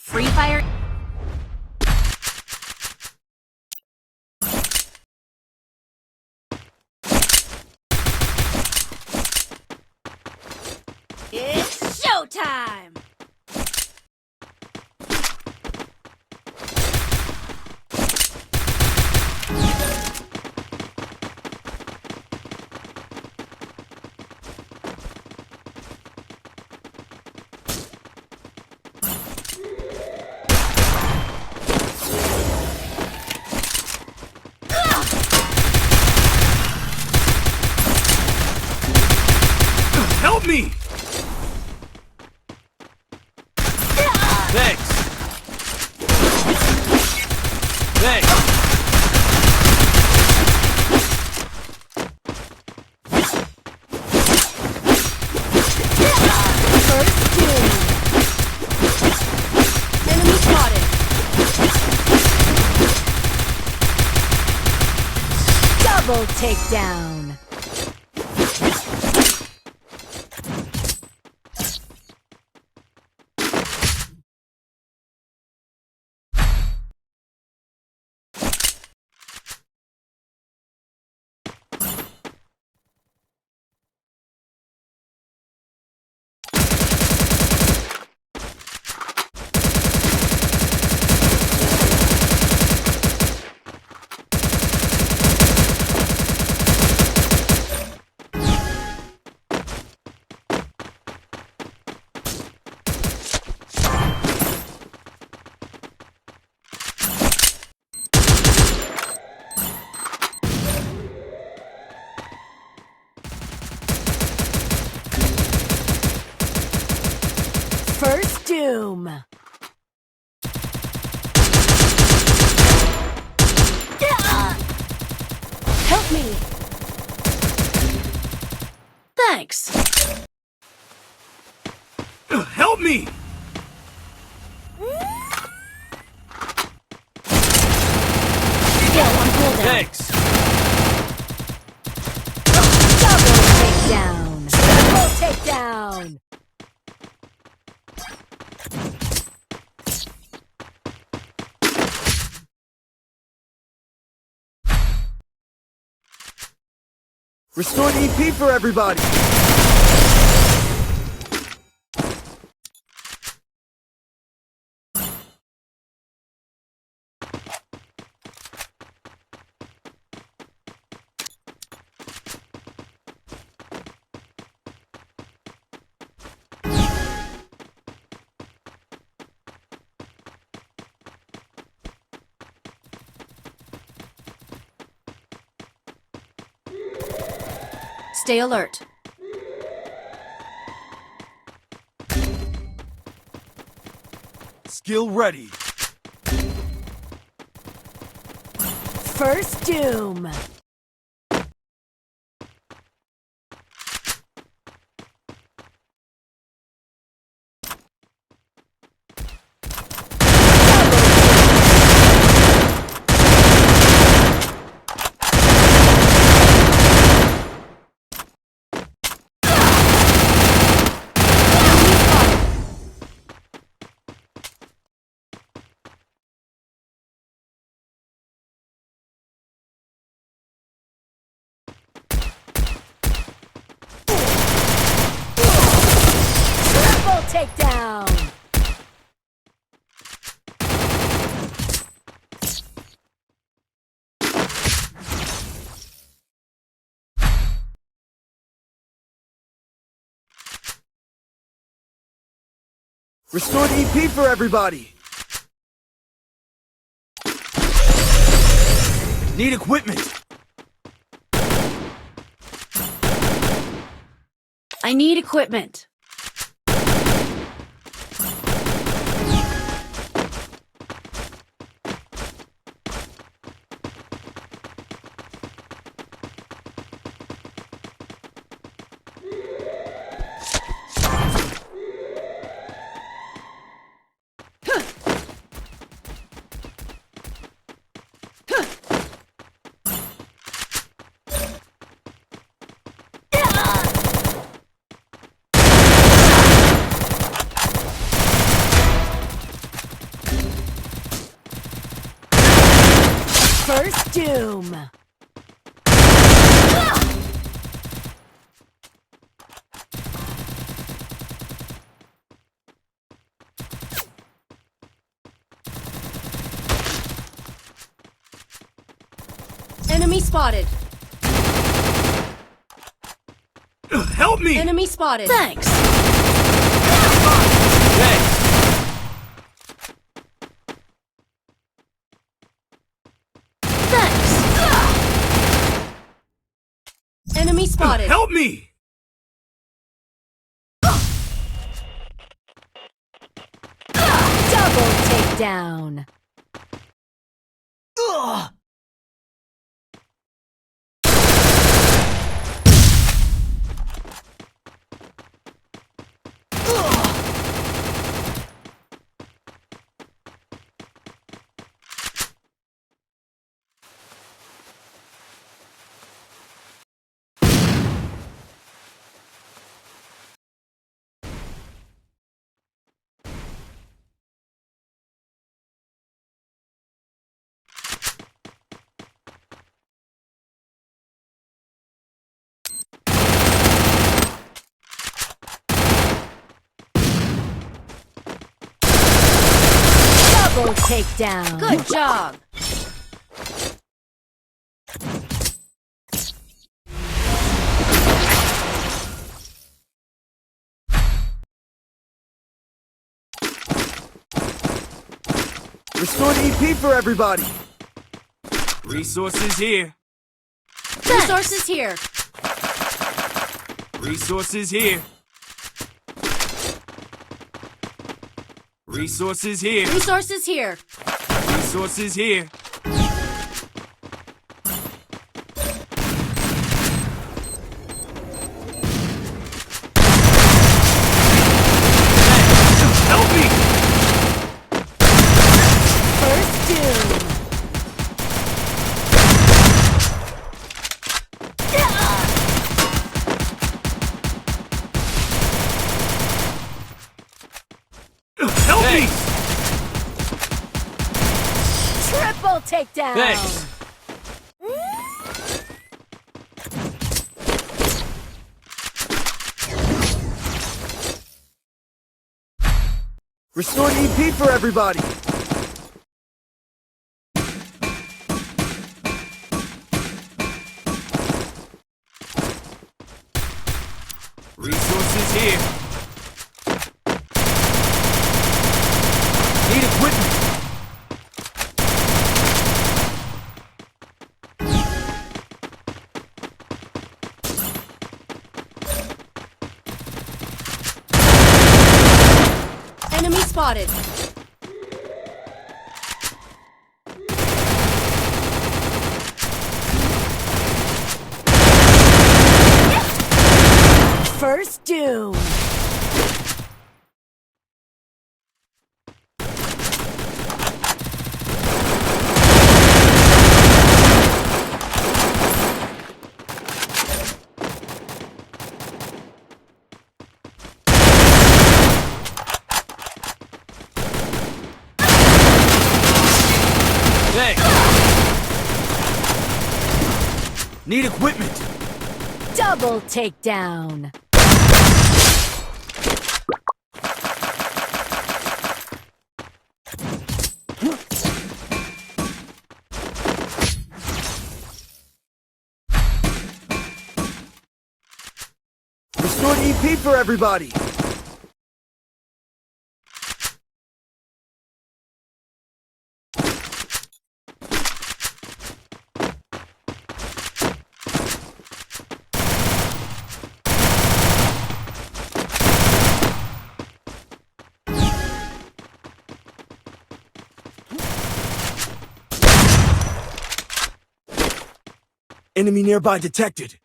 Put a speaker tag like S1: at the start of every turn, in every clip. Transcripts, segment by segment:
S1: Free Fire. It's showtime!
S2: Help me! Thanks. Thanks.
S1: First kill. Enemy spotted. Double takedown. First doom. Help me. Thanks.
S2: Help me!
S1: Skill on cooldown.
S2: Thanks.
S1: Double takedown. Double takedown.
S2: Restored EP for everybody!
S1: Stay alert.
S2: Skill ready.
S1: First doom. Triple takedown.
S2: Restored EP for everybody! Need equipment!
S1: I need equipment. First doom. Enemy spotted.
S2: Help me!
S1: Enemy spotted. Thanks.
S2: Thanks.
S1: Thanks. Enemy spotted.
S2: Help me!
S1: Double takedown. Double takedown. Good job.
S2: Restore the EP for everybody! Resources here!
S1: Resources here.
S2: Resources here! Resources here!
S1: Resources here.
S2: Resources here! Help me!
S1: First doom.
S2: Help me!
S1: Triple takedown.
S2: Thanks. Restore the EP for everybody! Resources here! Need equipment!
S1: Enemy spotted. First doom.
S2: Thanks. Need equipment!
S1: Double takedown.
S2: Restore the EP for everybody! Enemy nearby detected.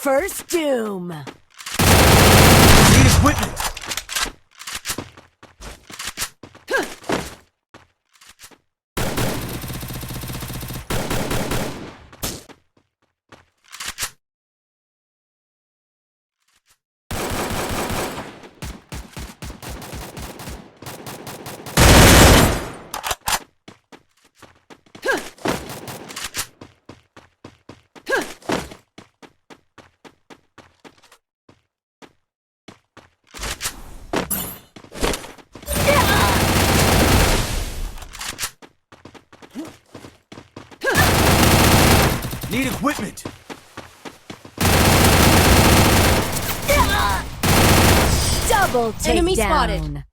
S1: First doom.
S2: Need equipment. Need equipment.
S1: Double takedown.
S3: Enemy spotted.